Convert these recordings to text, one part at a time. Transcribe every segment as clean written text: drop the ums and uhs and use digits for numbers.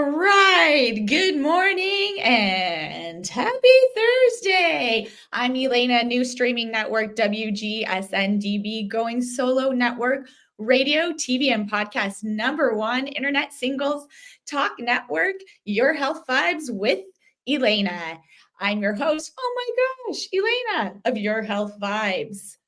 All right. Good morning and happy Thursday. I'm Elana, new streaming network WGSN-DB, going solo network, radio, TV, and podcast #1 internet singles talk network, Your Health Vibes with Elana. I'm your host, oh my gosh, Elana of Your Health Vibes.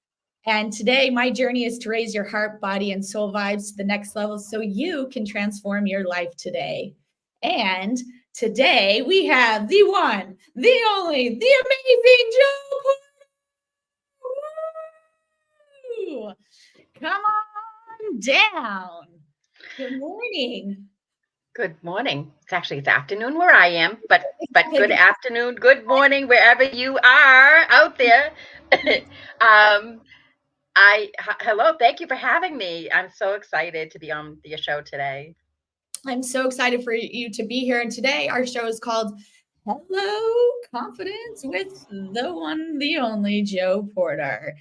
And today, my journey is to raise your heart, body, and soul vibes to the next level so you can transform your life today. And today, we have the one, the only, the amazing Joe. Come on down. Good morning. Good morning. It's afternoon where I am, but good afternoon, good morning wherever you are out there. Hello, thank you for having me. I'm so excited to be on your show today. I'm so excited for you to be here. And today our show is called Hello Confidence with the one, the only Jporterp.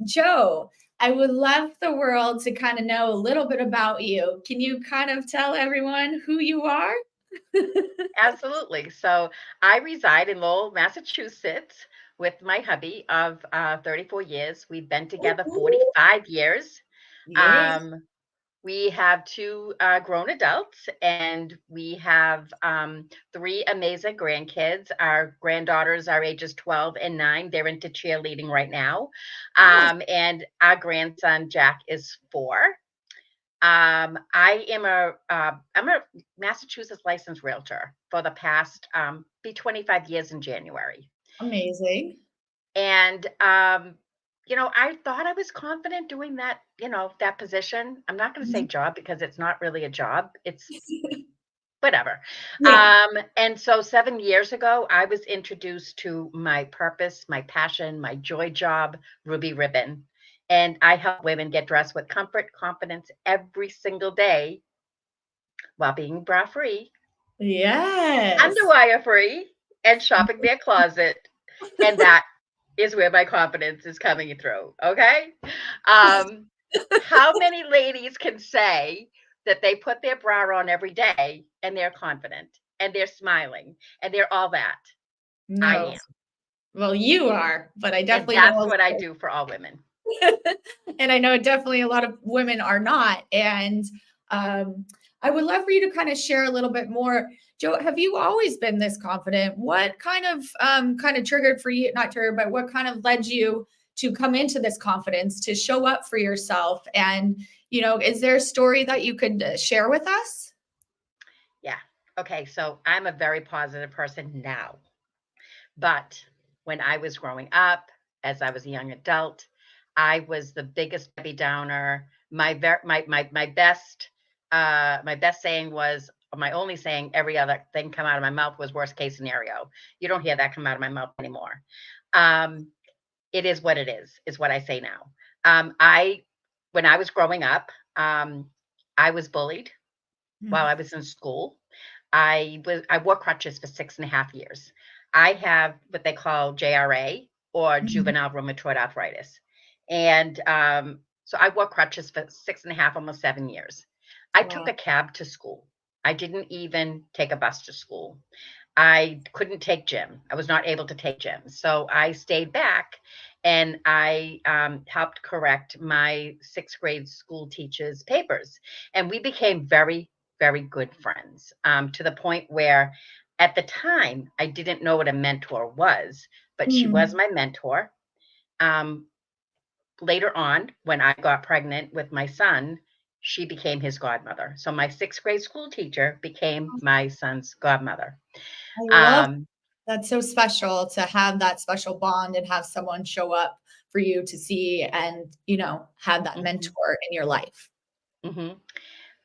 Joe, I would love the world to kind of know a little bit about you. Can you kind of tell everyone who you are? Absolutely. So I reside in Lowell, Massachusetts with my hubby of 34 years. We've been together Ooh, 45 years. yeah. Um, We have two grown adults, and we have three amazing grandkids. Our granddaughters are ages 12 and 9. They're into cheerleading right now. And our grandson, Jack, is 4. I'm a Massachusetts licensed realtor for the past be 25 years in January. Amazing. And I thought I was confident doing that, that position. I'm not going to say job because it's not really a job. It's whatever. Yeah. And so 7 years ago, I was introduced to my purpose, my passion, my joy job, Ruby Ribbon. And I help women get dressed with comfort, confidence every single day while being bra free, Yes. underwire free, and shopping their closet. And that is where my confidence is coming through. Okay. Um, how many ladies can say that they put their bra on every day and they're confident and they're smiling and they're all that? I No. am. Well, you are, but I And definitely that's know. what I do for all women. And I know definitely a lot of women are not. And I would love for you to kind of share a little bit more. Joe, have you always been this confident? What kind of triggered for you, not triggered, but what kind of led you to come into this confidence, to show up for yourself? And, is there a story that you could share with us? Yeah. Okay. So I'm a very positive person now. But when I was growing up, as I was a young adult, I was the biggest Debbie Downer. My best saying was, my only saying, every other thing come out of my mouth was worst case scenario. You don't hear that come out of my mouth anymore. Um, it is what it is what I say now. I When I was growing up, I was bullied while I was in school. I wore crutches for 6.5 years. I have what they call JRA, or Mhm. juvenile rheumatoid arthritis. And so I wore crutches for 6.5, almost 7 years. I took Wow. a cab to school. I didn't even take a bus to school. I couldn't take gym. I was not able to take gym. So I stayed back and I helped correct my sixth grade school teacher's papers. And we became very, very good friends, to the point where at the time I didn't know what a mentor was, but she was Mm. my mentor. Um, Later on, when I got pregnant with my son, she became his godmother. So my sixth grade school teacher became my son's godmother. I love Um, That's so special to have that special bond and have someone show up for you to see and, have that mhm, mentor in your life. mhm.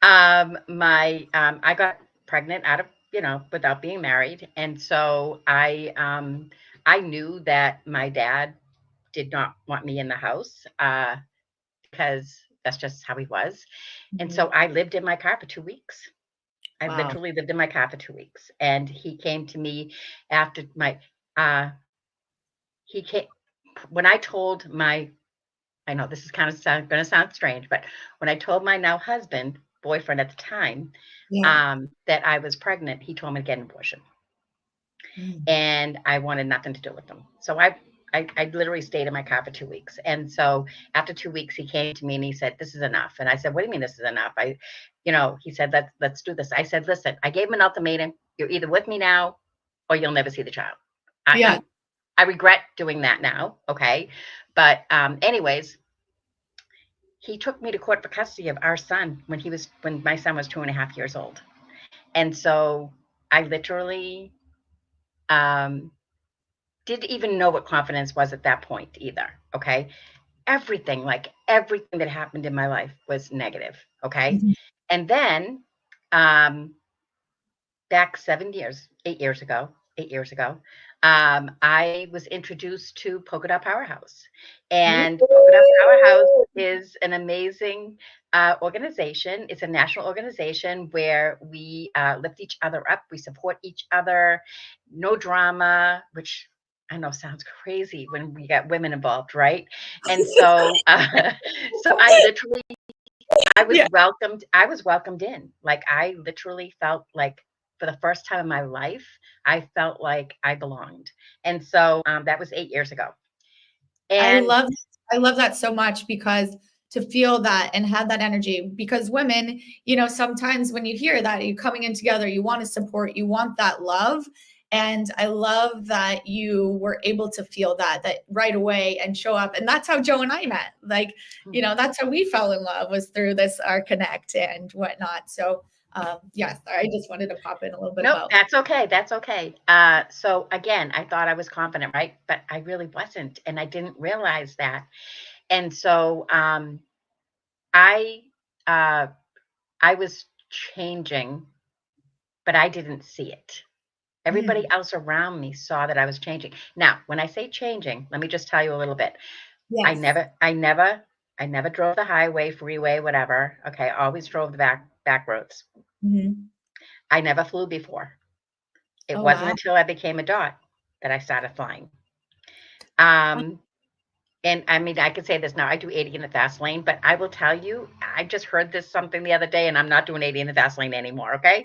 I got pregnant out of, without being married. And so I knew that my dad did not want me in the house, because that's just how he was. And so Mhm. I lived in my car for 2 weeks. I Wow. literally lived in my car for 2 weeks. And he came to me after uh, he came, when I told my, I know this is kind of going to sound strange, but when I told my now husband boyfriend at the time, Yeah. that I was pregnant, he told me to get an abortion. Mm. And I wanted nothing to do with them. So I literally stayed in my car for 2 weeks. And so after 2 weeks, he came to me and he said, "This is enough." And I said, "What do you mean this is enough?" He said, let's do this. I said, "Listen, I gave him an ultimatum. You're either with me now or you'll never see the child." Yeah. I regret doing that now. Okay. But anyways, he took me to court for custody of our son when my son was 2.5 years old. And so I literally didn't even know what confidence was at that point either. Okay. Everything that happened in my life was negative. Okay. Mhm. And then back 8 years ago, I was introduced to Polka Dot Powerhouse. And Polka Dot Powerhouse is an amazing organization. It's a national organization where we lift each other up. We support each other. No drama, which I know sounds crazy when we got women involved, right? And so, so I was Yeah. welcomed. I was welcomed in. Like I literally felt like for the first time in my life, I felt like I belonged. And so that was 8 years ago. I And love I love that so much because to feel that and have that energy because women, sometimes when you hear that you're coming in together, you want to support, you want that love. And I love that you were able to feel that right away and show up. And that's how Joe and I met. Like, that's how we fell in love was through this our connect and whatnot. So yes, I just wanted to pop in a little bit nope, about. that's okay. That's okay. So again, I thought I was confident, right? But I really wasn't, and I didn't realize that. And so I uh, I was changing, but I didn't see it. Everybody Mm, else around me saw that I was changing. Now, when I say changing, let me just tell you a little bit. I yes. never, I never, I never drove the highway, freeway, whatever. Okay, I always drove the back roads. Mhm. I never flew before. It Oh wasn't wow. until I became a dot that I started flying. Um, and I mean, I could say this now. I do 80 in the fast lane, but I will tell you, I just heard this something the other day, and I'm not doing 80 in the fast lane anymore. Okay.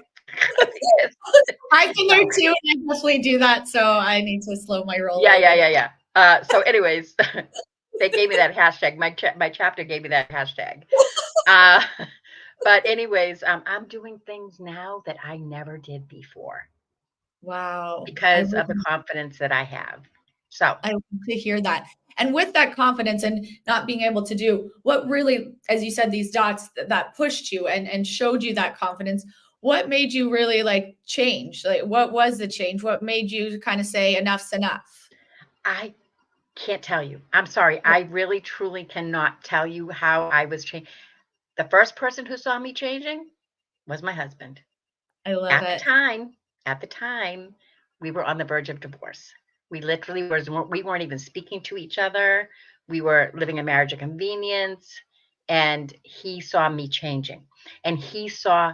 I've been there So too, and I definitely do that. So I need to slow my roll a yeah, little yeah, bit. yeah, so anyways, they gave me that hashtag. My chapter gave me that hashtag. Uh, but anyways, I'm doing things now that I never did before Wow. because of the confidence that I have. So I love to hear that. And with that confidence and not being able to do what really, as you said, these dots that pushed you and showed you that confidence, what made you really like change? Like, what was the change? What made you kind of say, enough's enough? I can't tell you. I'm sorry. Yeah, I really, truly cannot tell you how I was changed. The first person who saw me changing was my husband. I love At the it. time, at the time, we were on the verge of divorce. We literally we weren't even speaking to each other. We were living a marriage of convenience, and he saw me changing. And he saw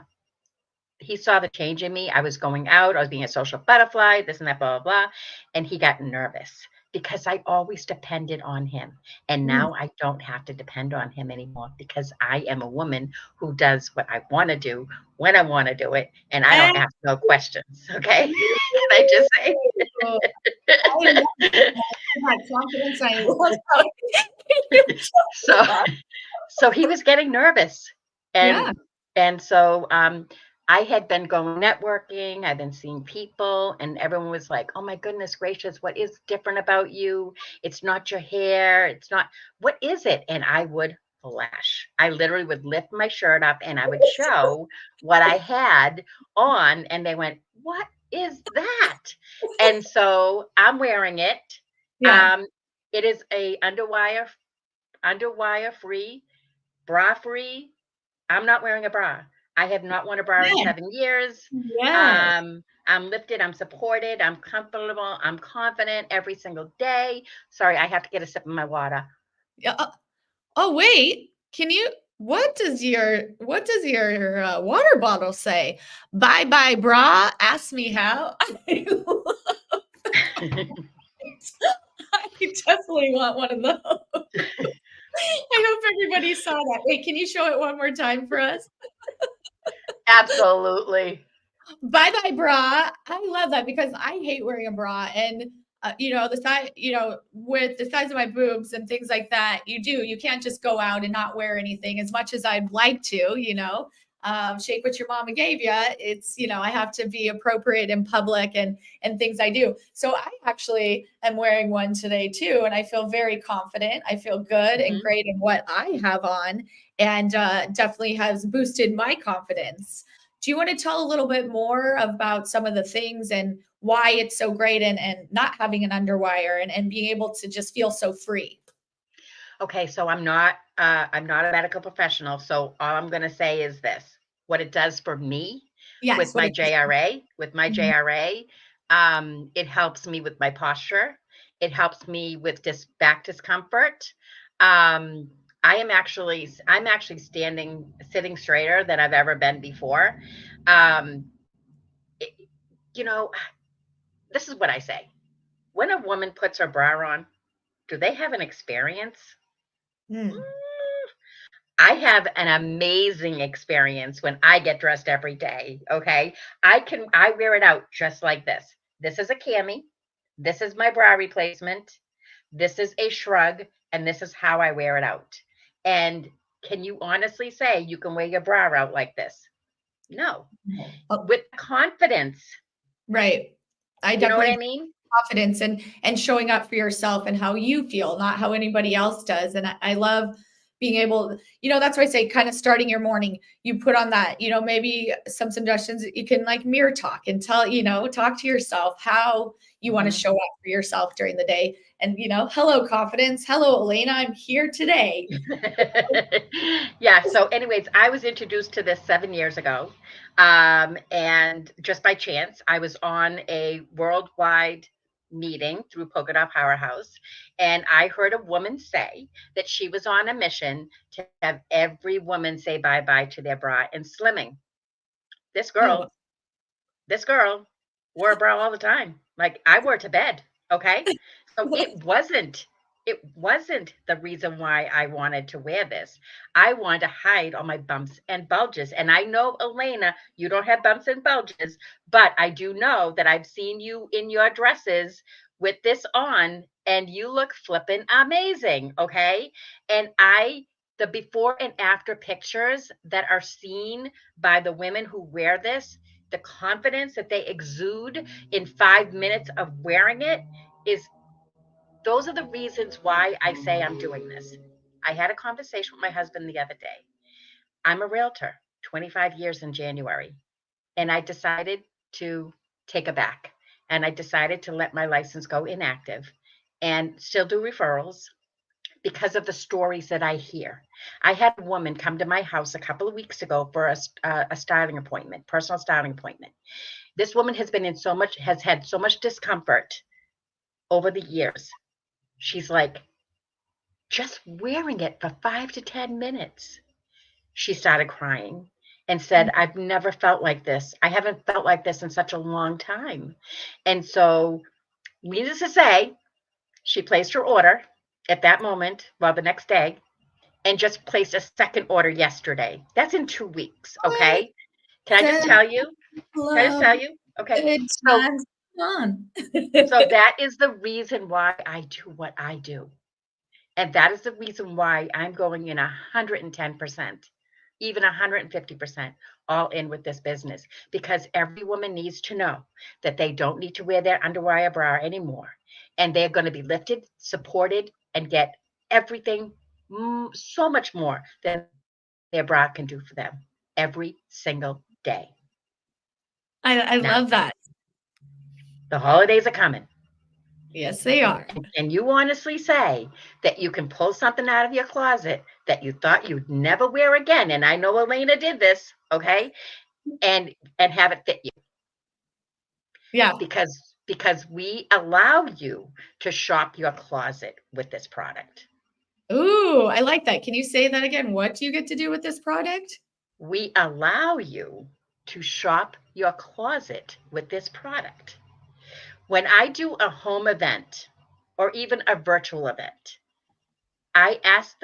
the change in me. I was going out, I was being a social butterfly, this and that, blah, blah, blah. And he got nervous because I always depended on him. And Mm. now I don't have to depend on him anymore because I am a woman who does what I want to do when I want to do it. And I don't And ask no questions. Okay. Can I just say? I love that confidence. I love how you So, showed up. so he was getting nervous. Yeah. And so I had been going networking, I've been seeing people, and everyone was like, "Oh my goodness gracious, what is different about you? It's not your hair, it's not what is it?" And I would flash. I literally would lift my shirt up and I would show what I had on, and they went, "What is that?" And so I'm wearing it. Yeah. Um, it is a underwire free, bra free. I'm not wearing a bra. I have not worn a bra in Yeah. 7 years. Yes. I'm lifted, I'm supported, I'm comfortable, I'm confident every single day. Sorry, I have to get a sip of my water. Yeah. Oh, wait. Can you what does your water bottle say? Bye bye bra. Ask me how. I definitely want one of those. I hope everybody saw that. Wait, can you show it one more time for us? Absolutely. Bye bye bra. I love that because I hate wearing a bra. And the size, with the size of my boobs and things like that, you can't just go out and not wear anything as much as I'd like to. Shake what your mama gave you. It's, I have to be appropriate in public and things I do. So I actually am wearing one today too, and I feel very confident. I feel good and Mhm. great in what I have on, and definitely has boosted my confidence. Do you want to tell a little bit more about some of the things and why it's so great, and not having an underwire, and being able to just feel so free? Okay, so I'm not a medical professional, so all I'm gonna say is this, what it does for me Yes, with what my it does. Mhm. JRA, it helps me with my posture. It helps me with back discomfort. Um, I'm actually sitting straighter than I've ever been before. Um, it, you know, this is what I say. When a woman puts her bra on, do they have an experience? Mm. I have an amazing experience when I get dressed every day, okay? I wear it out just like this. This is a cami, this is my bra replacement, this is a shrug, and this is how I wear it out. And can you honestly say you can wear your bra out like this? No. Oh, With confidence. right. I You know what definitely I mean? confidence and showing up for yourself and how you feel, not how anybody else does. And I love being able, that's why I say kind of starting your morning, you put on that, maybe some suggestions that you can like mirror talk and talk to yourself how you want to Mhm. show up for yourself during the day. And hello confidence. Hello, Elena. I'm here today. Yeah. So, anyways, I was introduced to this 7 years ago. And just by chance, I was on a worldwide meeting through Polka Dot Powerhouse. And I heard a woman say that she was on a mission to have every woman say bye bye to their bra and slimming. This Oh, girl this girl wore a bra all the time. Like I wore it to bed. Okay. So it wasn't the reason why I wanted to wear this. I wanted to hide all my bumps and bulges. And I know, Elena, you don't have bumps and bulges, but I do know that I've seen you in your dresses with this on and you look flippin' amazing. Okay. And the before and after pictures that are seen by the women who wear this, the confidence that they exude in 5 minutes of wearing it is those are the reasons why I say I'm doing this. I had a conversation with my husband the other day. I'm a realtor, 25 years in January, and I decided to take a back and I decided to let my license go inactive and still do referrals because of the stories that I hear. I had a woman come to my house a couple of weeks ago for a styling appointment, personal styling appointment. This woman has had so much discomfort over the years. She's like, just wearing it for 5 to 10 minutes. She started crying and said, I've never felt like this. I haven't felt like this in such a long time. And so, needless to say, she placed her order at that moment, well, the next day, and just placed a second order yesterday. That's in 2 weeks. what Okay. Can I just good tell you? Can I just love, tell you? Okay. good So times on. So that is the reason why I do what I do. And that is the reason why I'm going in 110%, even 150% all in with this business, because every woman needs to know that they don't need to wear their underwire bra anymore. And they're going to be lifted, supported, and get everything so much more than their bra can do for them every single day. I Now, love that. the holidays are coming. Yes, they are. And you honestly say that you can pull something out of your closet that you thought you'd never wear again, and I know Elena did this, okay, and have it fit you Yeah. because we allow you to shop your closet with this product. Ooh, I like that. Can you say that again? What do you get to do with this product? We allow you to shop your closet with this product. When I do a home event or even a virtual event, I ask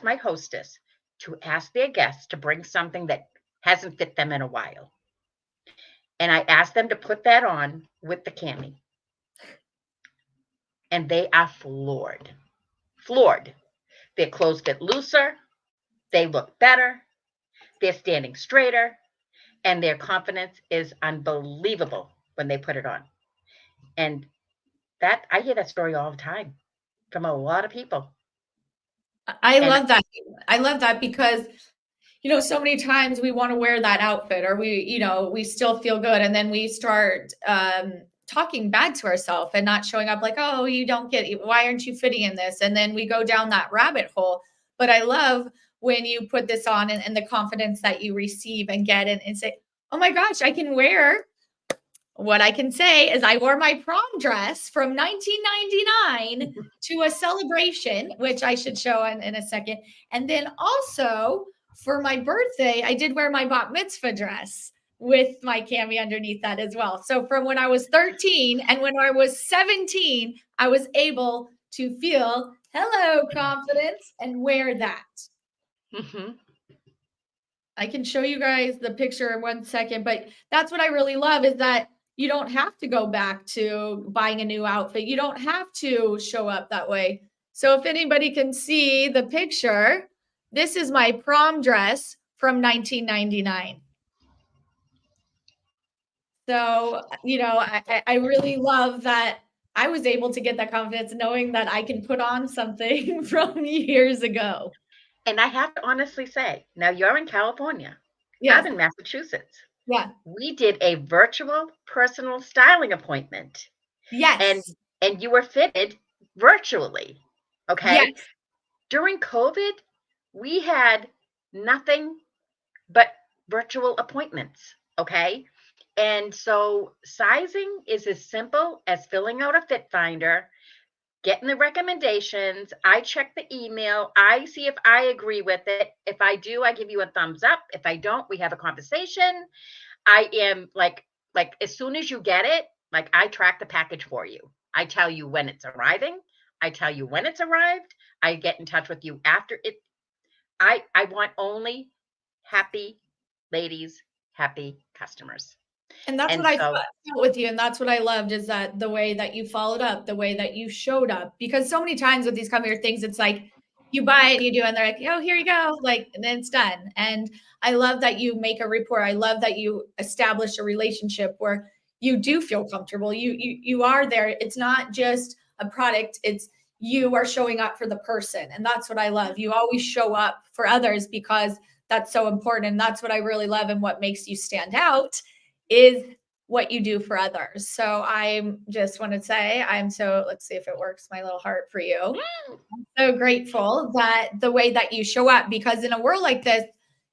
my hostess to ask their guests to bring something that hasn't fit them in a while. And I asked them to put that on with the cami. And they are floored. Floored. Their clothes fit looser. They look better. They're standing straighter. And their confidence is unbelievable when they put it on. And that, I hear that story all the time from a lot of people. I love that. I love that because, so many times we want to wear that outfit or we still feel good. And then we start talking bad to ourselves and not showing up like, oh, you don't get it. Why aren't you fitting in this? And then we go down that rabbit hole. But I love when you put this on and the confidence that you receive and get it and say, oh my gosh, I can wear. What I can say is I wore my prom dress from 1999 to a celebration, which I should show in a second. And then also for my birthday, I did wear my bat mitzvah dress with my cami underneath that as well. So from when I was 13 and when I was 17, I was able to feel hello confidence and wear that. Mm-hmm. I can show you guys the picture in 1 second, but that's what I really love is that you don't have to go back to buying a new outfit. You don't have to show up that way. So if anybody can see the picture, this is my prom dress from 1999. So, I really love that I was able to get that confidence knowing that I can put on something from years ago. And I have to honestly say, now you're in California. Yes. I'm in Massachusetts. Yeah. We did a virtual personal styling appointment. Yes. And you were fitted virtually. Okay. Yes. During COVID, we had nothing but virtual appointments. Okay. And so sizing is as simple as filling out a fit finder, getting the recommendations. I check the email. I see if I agree with it. If I do, I give you a thumbs up. If I don't, we have a conversation. I am like as soon as you get it, like I track the package for you. I tell you when it's arriving. I tell you when it's arrived. I get in touch with you after it. I want only happy ladies, happy customers. And that's what I felt with you. And that's what I loved is that the way that you followed up, the way that you showed up, because so many times with these come here things, it's like you buy it and you do, and they're like, oh, here you go. Like, and then it's done. And I love that you make a rapport. I love that you establish a relationship where you do feel comfortable. You are there. It's not just a product. It's you are showing up for the person. And that's what I love. You always show up for others because that's so important. And that's what I really love. And what makes you stand out is what you do for others. So I just want to say let's see if it works, my little heart for you. I'm so grateful that the way that you show up, because in a world like this,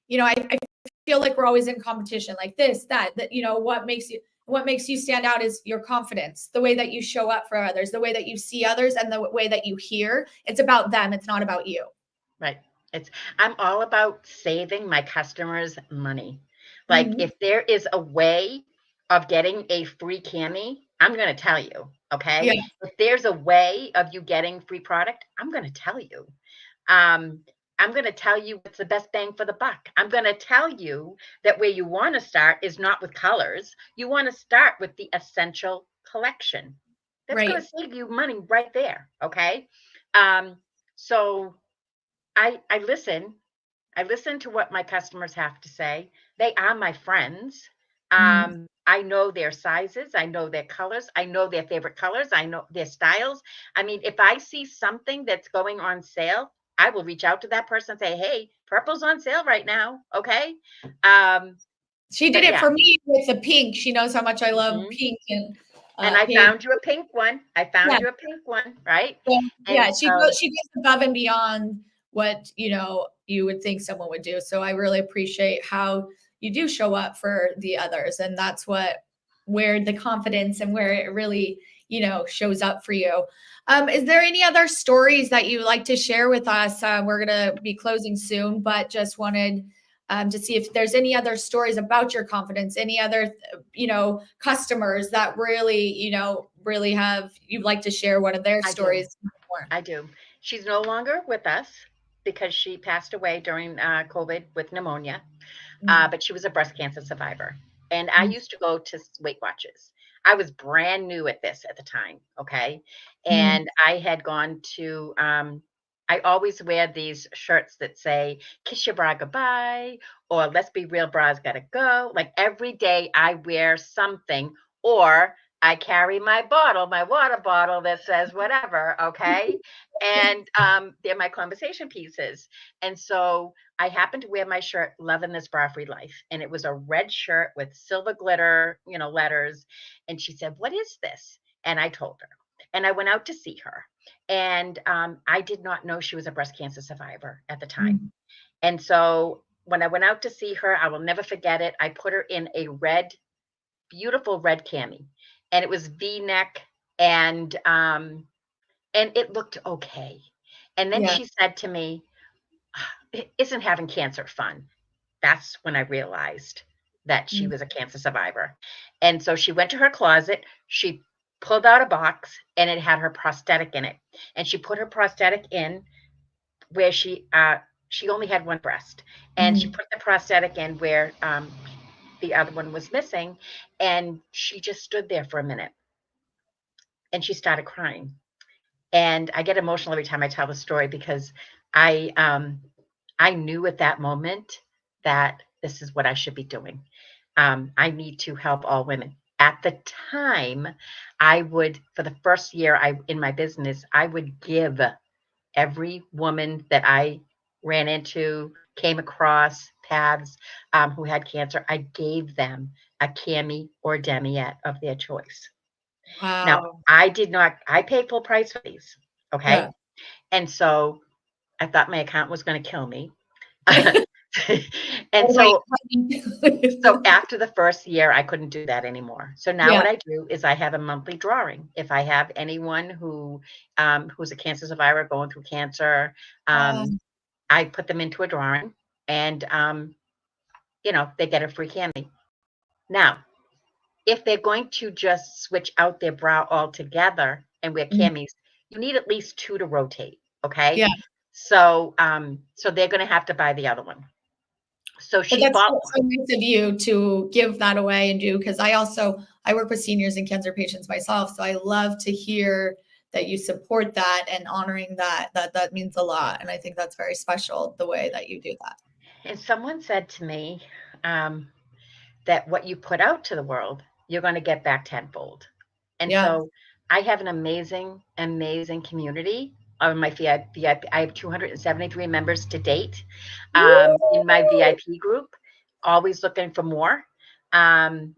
I feel like we're always in competition like this, that what makes you stand out is your confidence, the way that you show up for others, the way that you see others and the way that you hear. It's about them. It's not about you. Right. I'm all about saving my customers money. Like if there is a way of getting a free cami, I'm going to tell you. Okay. Yeah. If there's a way of you getting free product, I'm going to tell you. I'm going to tell you what's the best bang for the buck. I'm going to tell you that where you want to start is not with colors. You want to start with the essential collection. That's going to save you money right there. Okay. So I listen to what my customers have to say. They are my friends. I know their sizes. I know their colors. I know their favorite colors. I know their styles. I mean, if I see something that's going on sale, I will reach out to that person and say, hey, purple's on sale right now. Okay. She did it for me with the pink. She knows how much I love pink. And I found you a pink one. You a pink one, right? Yeah, she goes above and beyond what you would think someone would do. So I really appreciate how you do show up for the others, and that's where the confidence and where it really shows up for you. Is there any other stories that you like to share with us? We're gonna be closing soon, but just wanted to see if there's any other stories about your confidence, any other customers that really really have you'd like to share one of their stories. I do. She's no longer with us because she passed away during COVID with pneumonia. but she was a breast cancer survivor. And I used to go to Weight Watchers. I was brand new at this at the time. Okay. Mm. And I had gone to, I always wear these shirts that say, kiss your bra goodbye, or let's be real, bra's gotta go. Like every day I wear something, or I carry my bottle, my water bottle that says whatever. Okay. And they're my conversation pieces. And so I happened to wear my shirt, Loving This Bra Free Life. And it was a red shirt with silver glitter, letters. And she said, what is this? And I told her. And I went out to see her. And I did not know she was a breast cancer survivor at the time. Mm. And so when I went out to see her, I will never forget it. I put her in a red, beautiful red cami. And it was V-neck, and it looked okay. And then Yeah. she said to me, isn't having cancer fun? That's when I realized that she Mm. was a cancer survivor. And so she went to her closet, she pulled out a box, and it had her prosthetic in it. And she put her prosthetic in where she only had one breast. And she Mm. put the prosthetic in where the other one was missing. And she just stood there for a minute and she started crying. And I get emotional every time I tell the story because I knew at that moment that this is what I should be doing. I need to help all women. At the time, I would, for the first year in my business, I would give every woman that I ran into, came across paths, who had cancer, I gave them a cami or a demiette of their choice. Now, Wow. I paid full price for these. Yeah. Okay. And so I thought my account was going to kill me. And Oh my so after the first year, I couldn't do that anymore. So now Yeah. what I do is I have a monthly drawing. If I have anyone who's a cancer survivor going through cancer, Um, I put them into a drawing, and they get a free cami. Now, if they're going to just switch out their bra altogether and wear mm. camis, you need at least two to rotate. Okay. Yeah. So they're going to have to buy the other one. So But she that's bought so one. so nice of you to give that away and do, because I work with seniors and cancer patients myself. So I love to hear that you support that and honoring that means a lot. And I think that's very special the way that you do that. And someone said to me um, that what you put out to the world, you're going to get back tenfold. And Yeah. so I have an amazing, amazing community on my VIP. I have 273 members to date in my Woo! VIP group, always looking for more. And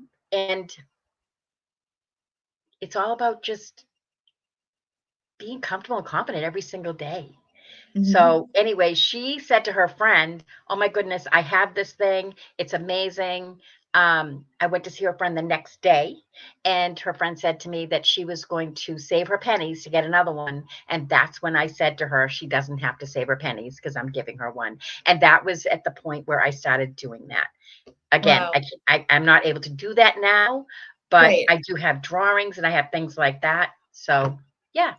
it's all about just being comfortable and confident every single day. Mhm. So anyway, she said to her friend, "Oh my goodness, I have this thing. It's amazing." I went to see her friend the next day, and her friend said to me that she was going to save her pennies to get another one. And that's when I said to her, she doesn't have to save her pennies because I'm giving her one. And that was at the point where I started doing that. Again, Wow. I'm not able to do that now, but Right. I do have drawings and I have things like that. So yeah.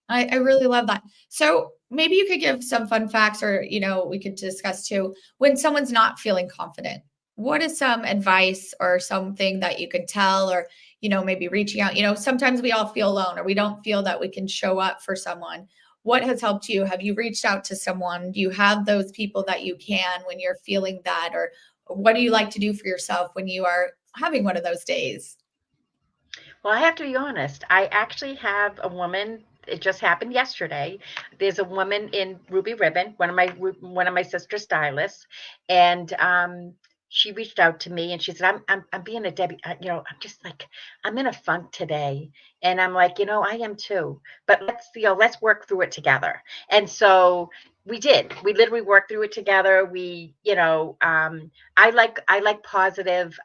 I really love that. So maybe you could give some fun facts, or, we could discuss too, when someone's not feeling confident, what is some advice or something that you can tell, or, maybe reaching out, sometimes we all feel alone or we don't feel that we can show up for someone. What has helped you? Have you reached out to someone? Do you have those people that you can when you're feeling that, or what do you like to do for yourself when you are having one of those days? Well, I have to be honest. I actually have a woman. It just happened yesterday. There's a woman in Ruby Ribbon, one of my sister stylists, and she reached out to me and she said, "I'm being a Debbie. I'm just like I'm in a funk today." And I'm like, I am too. But let's work through it together. And so we did. We literally worked through it together. I like positive.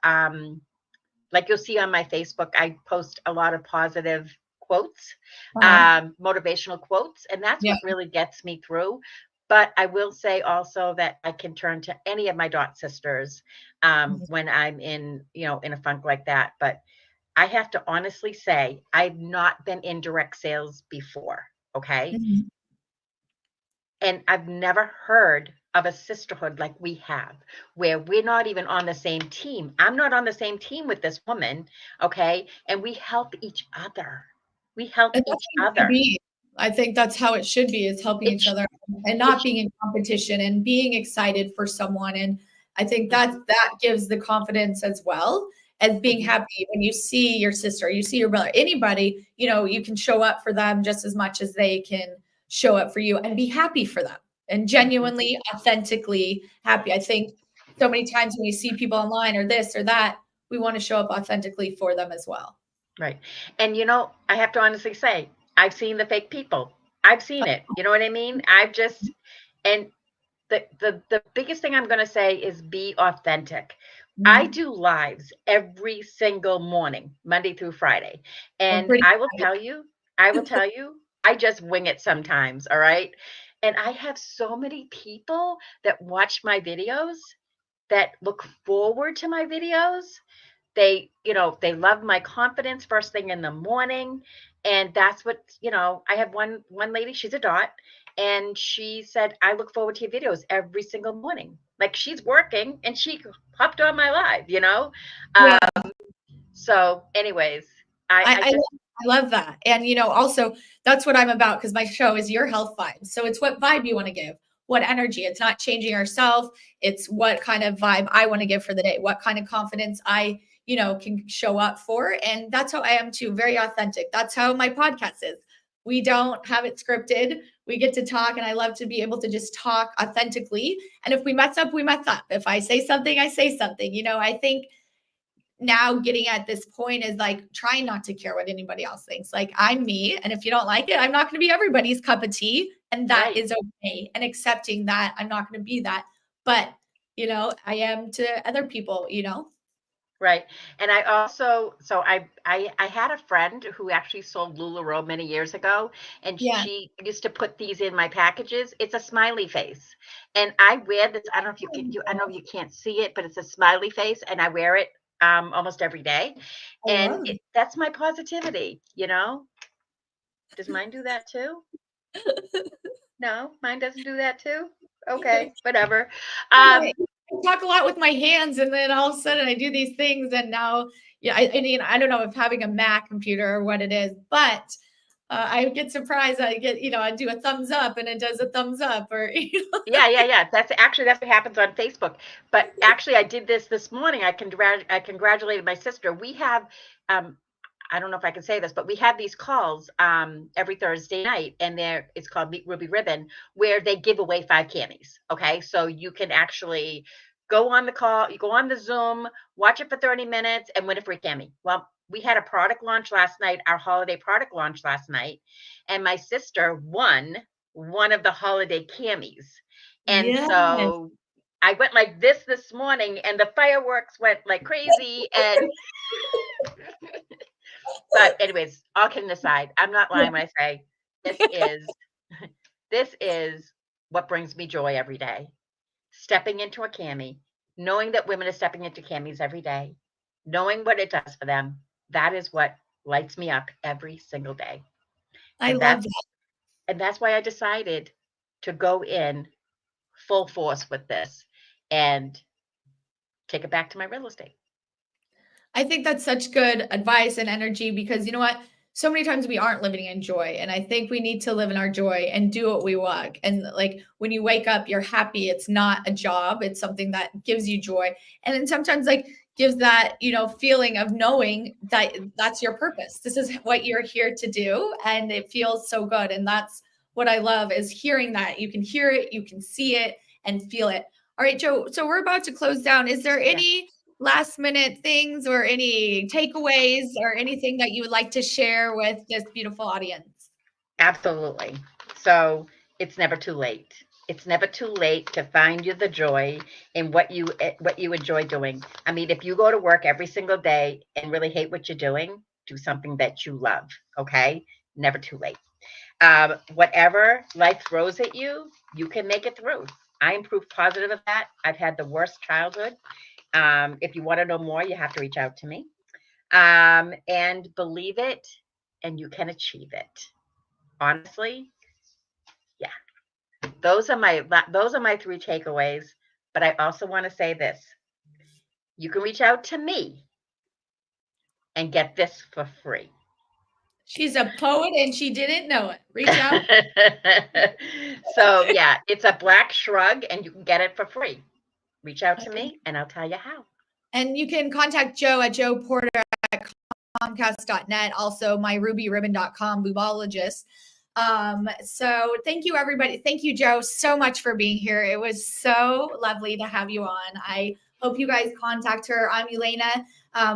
Like you'll see on my Facebook, I post a lot of positive quotes, Uh-huh. motivational quotes, and that's Yeah. what really gets me through. But I will say also that I can turn to any of my dot sisters Mhm. when I'm in a funk like that. But I have to honestly say, I've not been in direct sales before. Okay. Mhm. And I've never heard of a sisterhood like we have, where we're not even on the same team. I'm not on the same team with this woman, okay? And we help each other. We help And that's each how it should other. be. I think that's how it should be, is helping It, each other and it, not being in competition and being excited for someone. And I think that mhm, that gives the confidence as well as being mhm, happy when you see your sister, you see your brother, anybody, you can show up for them just as much as they can show up for you and be happy for them and mhm. genuinely, authentically happy. I think so many times when we see people online or this or that, we want to show up authentically for them as well. Right. And I have to honestly say, I've seen the fake people. I've seen it. You know what I mean? And the biggest thing I'm going to say is be authentic. I Mhm. do lives every single morning, Monday through Friday. I'm And pretty I will tell you, I just wing it sometimes. All right. And I have so many people that watch my videos, that look forward to my videos. They love my confidence first thing in the morning. And that's what, I have one lady, she's a dot, and she said, I look forward to your videos every single morning. Like, she's working and she hopped on my live. Yeah, So anyways, I, I I I just, I love that, and, also, that's what I'm about because my show is your health vibe, so it's what vibe you wanna give, what energy, it's not changing ourself, it's what kind of vibe I wanna give for the day, what kind of confidence I, can show up for, and that's how I am too, very authentic. That's how my podcast is. We don't have it scripted, we get to talk, and I love to be able to just talk authentically, and if we mess up, we mess up. If I say something, I say something, I think now getting at this point is like trying not to care what anybody else thinks. Like, I'm me. And if you don't like it, I'm not going to be everybody's cup of tea. And that right. is okay. And accepting that I'm not going to be that. But, I am to other people. Right. And I also, so I had a friend who actually sold LuLaRoe many years ago, and Yeah. she used to put these in my packages. It's a smiley face. And I wear this, I don't know if I don't know if you can't see it, but it's a smiley face, and I wear it almost every day. I And love that's my positivity. Does mine do that too? No, mine doesn't do that too. Okay, whatever. And I Um, talk a lot with my hands, and then all of a sudden I do these things, and now, yeah, I mean, I don't know if having a Mac computer or what it is, but I get surprised. I get, I do a thumbs up, and it does a thumbs up, or Yeah. That's what happens on Facebook. But actually, I did this morning. I congratulated my sister. We have, um, I don't know if I can say this, but we have these calls every Thursday night, and it's called Meet Ruby Ribbon, where they give away 5 camis. Okay, so you can actually go on the call, you go on the Zoom, watch it for 30 minutes, and win a free cami. Well, we had a product launch last night, our holiday product launch last night, and my sister won one of the holiday camis. And yeah. so I went like this morning, and the fireworks went like crazy. And but anyways, all kidding aside, I'm not lying when I say this is this is what brings me joy every day. Stepping into a cami, knowing that women are stepping into camis every day, knowing what it does for them. That is what lights me up every single day. I And love that's that. and that's why I decided to go in full force with this and take it back to my real estate. I think that's such good advice and energy because you know what? So many times we aren't living in joy. And I think we need to live in our joy and do what we want. And like when you wake up, you're happy. It's not a job, it's something that gives you joy. And then sometimes, like, gives that, feeling of knowing that that's your purpose. This is what you're here to do. And it feels so good. And that's what I love is hearing that. You can hear it, you can see it, and feel it. All right, Joe. So we're about to close down. Is there Yeah, any last minute things or any takeaways or anything that you would like to share with this beautiful audience? absolutely. So it's never too late. It's never too late to find you the joy in what you enjoy doing. I mean, if you go to work every single day and really hate what you're doing, do something that you love. Okay, never too late. Whatever life throws at you, you can make it through. I am proof positive of that. I've had the worst childhood. If you want to know more, you have to reach out to me. And believe it, and you can achieve it. Honestly, yeah. those are my 3 takeaways. But I also want to say this. You can reach out to me and get this for free. She's a poet and she didn't know it. Reach out. So yeah, it's a black shrug and you can get it for free. Reach out to me and I'll tell you how. And you can contact Joe at Jporterp@comcast.net. Also myrubyribbon.com, boobologist. So thank you, everybody. Thank you, Joe, so much for being here. It was so lovely to have you on. I hope you guys contact her. I'm Elana.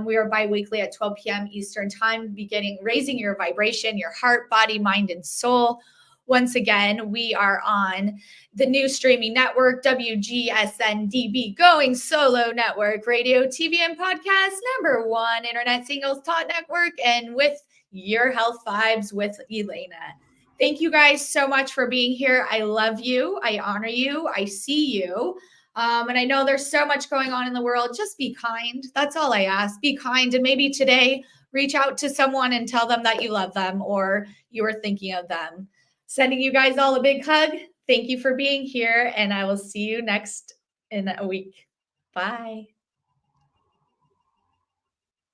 We are bi-weekly at 12 p.m. Eastern time, raising your vibration, your heart, body, mind, and soul. Once again, we are on the new streaming network, WGSN-DB, Going Solo Network, radio, TV, and podcast, #1 internet singles talk network, and with your health vibes with Elana. Thank you guys so much for being here. I love you. I honor you. I see you. And I know there's so much going on in the world. Just be kind. That's all I ask. Be kind. And maybe today, reach out to someone and tell them that you love them or you were thinking of them. Sending you guys all a big hug. Thank you for being here. And I will see you next in a week. Bye.